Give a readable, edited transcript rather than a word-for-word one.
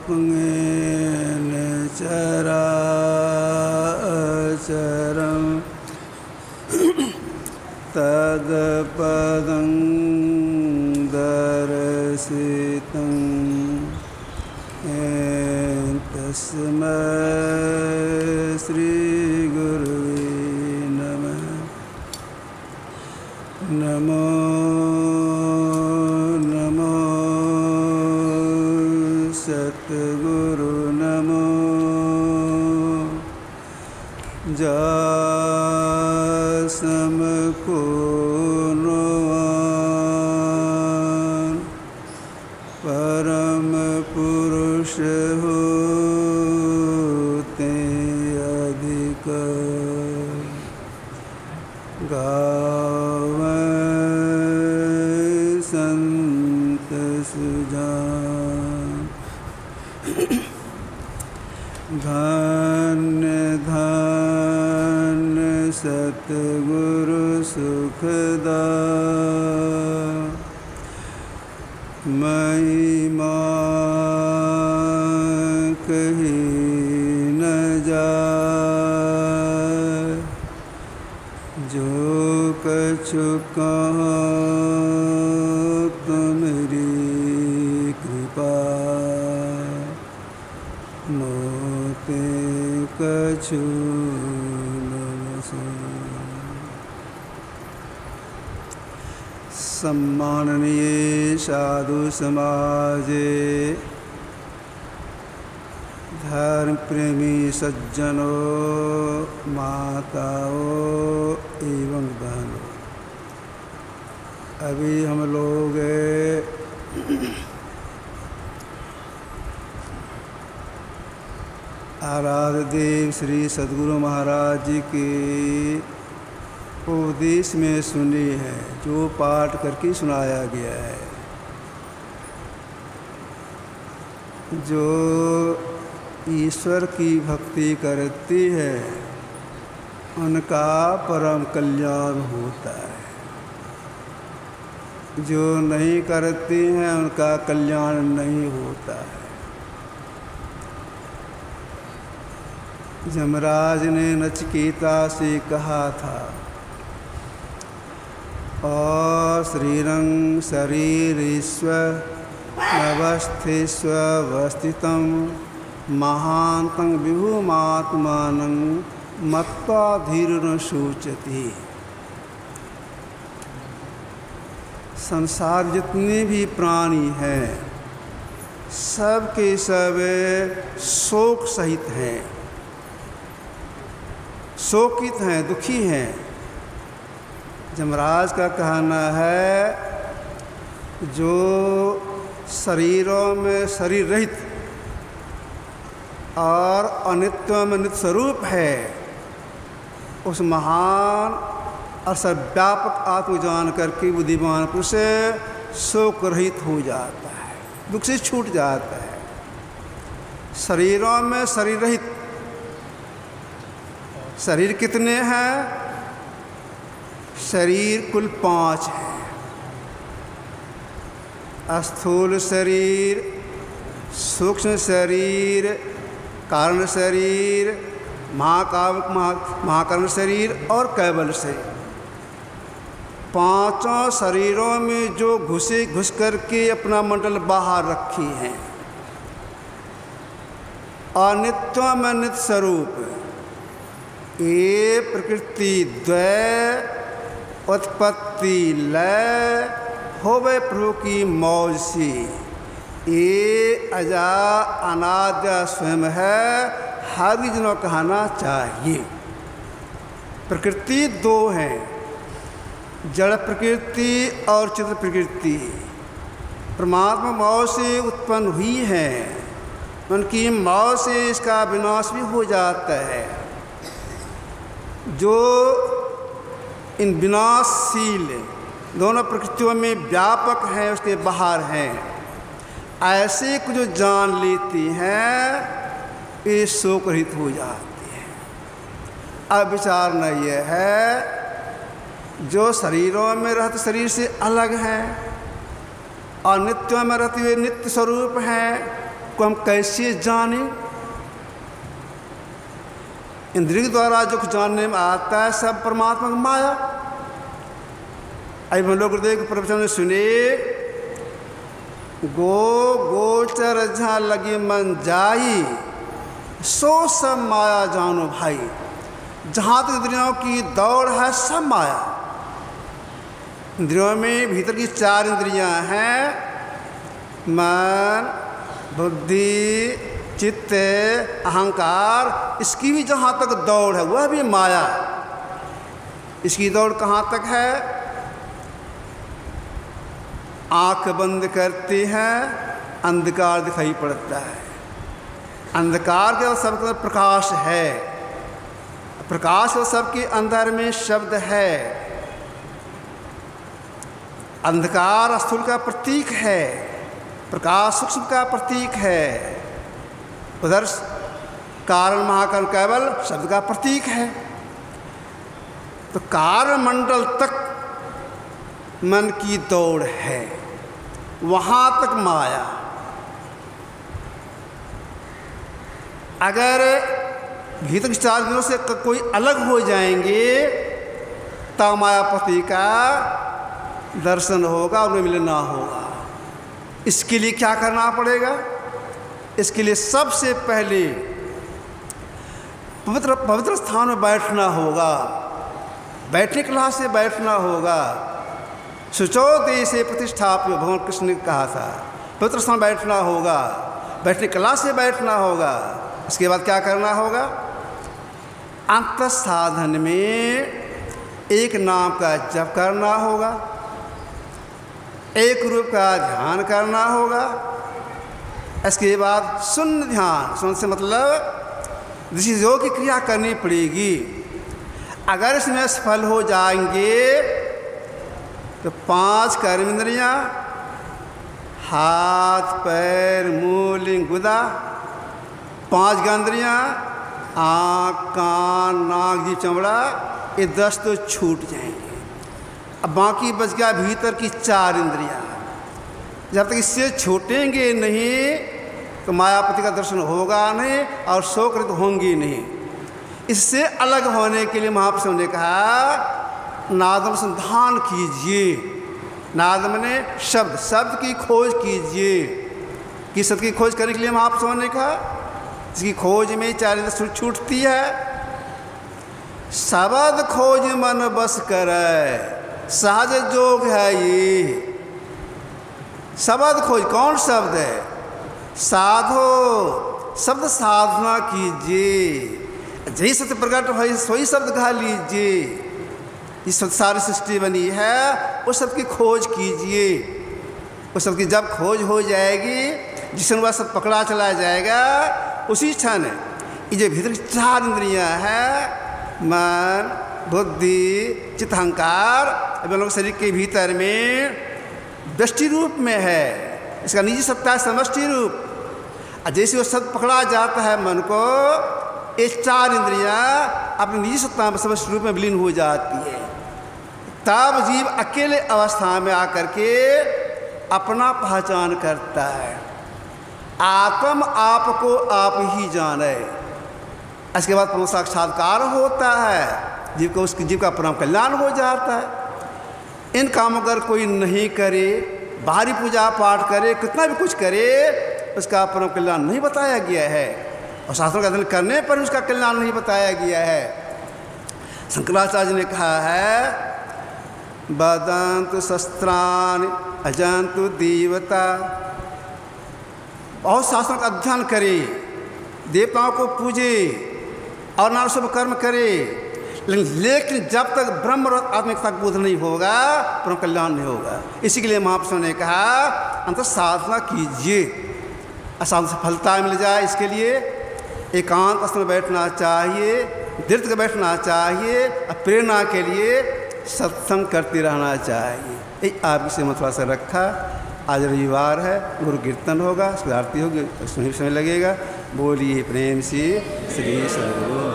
पुंगेन चराचरं तत्पदं दर्शितं तस्मै श्रीगुरुवे नमः। नमो नमो सद्गुरु नमो जासमको परम पुरुष होते अधिक गावै संत सुजान। धन्य धन्य सतगुरु सुखदाय महिमा कही न जाय। जो कछु कहाँ तुम्हारी कृपा मोते कछु न सो। सम्माननीय साधु समाजे, धर्म प्रेमी सज्जनों, माताओं एवं बहनों, अभी हम लोग आराध्य देव श्री सद्गुरु महाराज जी के उपदेश में सुनी है, जो पाठ करके सुनाया गया है। जो ईश्वर की भक्ति करती है उनका परम कल्याण होता है, जो नहीं करती हैं उनका कल्याण नहीं होता है। यमराज ने नचिकेता से कहा था, और श्रीरंग शरीरीश्वर नवस्थिस्वस्थितं महान्तं विभुमात्मानं मत्वा धीर्न शोचति। संसार जितने भी प्राणी हैं सब के सब शोक सहित हैं, शोकित हैं, दुखी हैं। यमराज का कहना है, जो शरीरों में शरीर रहित और अनित्य में नित्य स्वरूप है, उस महान और सर्वव्यापक आत्म जान करके बुद्धिमान पुरुष शोक रहित हो जाता है, दुख से छूट जाता है। शरीरों में शरीर रहित, शरीर कितने हैं? शरीर कुल 5 हैं। स्थूल शरीर, सूक्ष्म शरीर, कारण शरीर, महाकारण शरीर और कैवल शरीर। 5 शरीरों में जो घुस करके अपना मंडल बाहर रखी हैं। अनित्य में नित्य स्वरूप, ये प्रकृति द्वय उत्पत्ति लय होवे प्रभु की मौज सी। ये अजा अनाद्य स्वयं है, हर जनों कहना चाहिए। प्रकृति 2 हैं, जड़ प्रकृति और चित्र प्रकृति। परमात्मा मौज से उत्पन्न हुई है, उनकी मौज से इसका विनाश भी हो जाता है। जो इन विनाशशील दोनों प्रकृतियों में व्यापक हैं, उसके बाहर हैं, ऐसे को जो जान लेती हैं ये शोक रहित हो जाती है। अब विचारना यह है, जो शरीरों में रहते शरीर से अलग हैं और नित्यों में रहते हुए नित्य स्वरूप हैं को हम कैसे जाने? इंद्रिय के द्वारा जो कुछ जानने में आता है सब परमात्मा की माया। अभी हम लोग गुरुदेव के प्रवचन में सुने, गोचर जहाँ लगी मन जाई, सो सब माया जानो भाई। जहाँ तक इंद्रियों की दौड़ है सब माया। इंद्रियों में भीतर की 4 इंद्रियां हैं, मन, बुद्धि, चित्त, अहंकार। इसकी भी जहाँ तक दौड़ है वह भी माया। इसकी दौड़ कहाँ तक है? आंख बंद करते हैं अंधकार दिखाई पड़ता है। अंधकार के सबके प्रकाश है, प्रकाश और सबके अंदर में शब्द है। अंधकार स्थूल का प्रतीक है, प्रकाश सूक्ष्म का प्रतीक है। उधर कारण महाकारण केवल शब्द का प्रतीक है। तो कारण मंडल तक मन की दौड़ है, वहाँ तक माया। अगर भीतर 4 दिनों से कोई अलग हो जाएंगे तब मायापति का दर्शन होगा, उन्हें मिलना होगा। इसके लिए क्या करना पड़ेगा? इसके लिए सबसे पहले पवित्र स्थान में बैठना होगा, बैठने की कला से बैठना होगा। शुचो देशे प्रतिष्ठाप्य, भगवान कृष्ण ने कहा था। पवित्र स्थान बैठना होगा, बैठने की कला से बैठना होगा। इसके बाद क्या करना होगा? अंत साधन में एक नाम का जप करना होगा, एक रूप का ध्यान करना होगा। इसके बाद शून्य ध्यान, शून्य से मतलब जिस योग की क्रिया करनी पड़ेगी। अगर इसमें सफल हो जाएंगे तो 5 कर्मेंद्रियाँ, हाथ, पैर, मुँह, लिंग, गुदा, 5 ज्ञानेंद्रियाँ, आँख, कान, नाक, जीभ, चमड़ा, ये 10 तो छूट जाएंगे। अब बाकी बच गया भीतर की 4 इंद्रियाँ। जब तक इससे छूटेंगे नहीं तो मायापति का दर्शन होगा नहीं और शोकृत होंगी नहीं। इससे अलग होने के लिए महापुरुषों ने कहा नादम संधान कीजिए। नादम ने शब्द की खोज कीजिए। किस शब्द की खोज करने के लिए महापुरुषों ने कहा? जिसकी खोज में 4 इंद्रियाँ छूटती है। शब्द खोज मन बस करे, सहज जोग है ये। शब्द खोज कौन शब्द है? साधो, शब्द साधना कीजिए। जही सत्य प्रकट हो सोई शब्द गा लीजिए। इस सारी सृष्टि बनी है उस शब्द की खोज कीजिए। उस शब्द की जब खोज हो जाएगी, जिस वह सब पकड़ा चला जाएगा, उसी क्षण ये जो भीतर 4 इंद्रियाँ हैं, मन, बुद्धि, चित्त, अहंकार, अब लोग शरीर के भीतर में व्यष्टि रूप में है। इसका निजी सत्ता है समष्टि रूप। जैसे वो सब पकड़ा जाता है मन को, ये 4 इंद्रियाँ अपनी निजी सत्ता में समष्टि रूप में विलीन हो जाती है। तब जीव अकेले अवस्था में आकर के अपना पहचान करता है। आत्म आपको आप ही जाने। इसके बाद परम साक्षात्कार होता है। जीव को उसकी जीव का परम कल्याण हो जाता है। इन कामों अगर कोई नहीं करे, बाहरी पूजा पाठ करे, कितना भी कुछ करे, उसका परम कल्याण नहीं बताया गया है। और शास्त्रों का अध्ययन करने पर उसका कल्याण नहीं बताया गया है। शंकराचार्य ने कहा है वदन्तु शस्त्राणि अजन्तु देवता। बहुत शास्त्रों का अध्ययन करे, देवताओं को पूजे और नाना शुभ कर्म करे, लेकिन जब तक ब्रह्म आत्मिकता का बोध नहीं होगा, परम कल्याण नहीं होगा। इसी के लिए महापुरुषों ने कहा अंत साधना कीजिए, असाध्य सफलता मिल जाए। इसके लिए एकांत स्थान में बैठना चाहिए, दीर्घ बैठना चाहिए, और प्रेरणा के लिए सत्संग करते रहना चाहिए। एक आपकी से थोड़ा सा रखा। आज रविवार है, गुरु कीर्तन होगा, उसकी आरती होगी, उसमें समय लगेगा। बोलिए प्रेम से श्री सद्गुरु।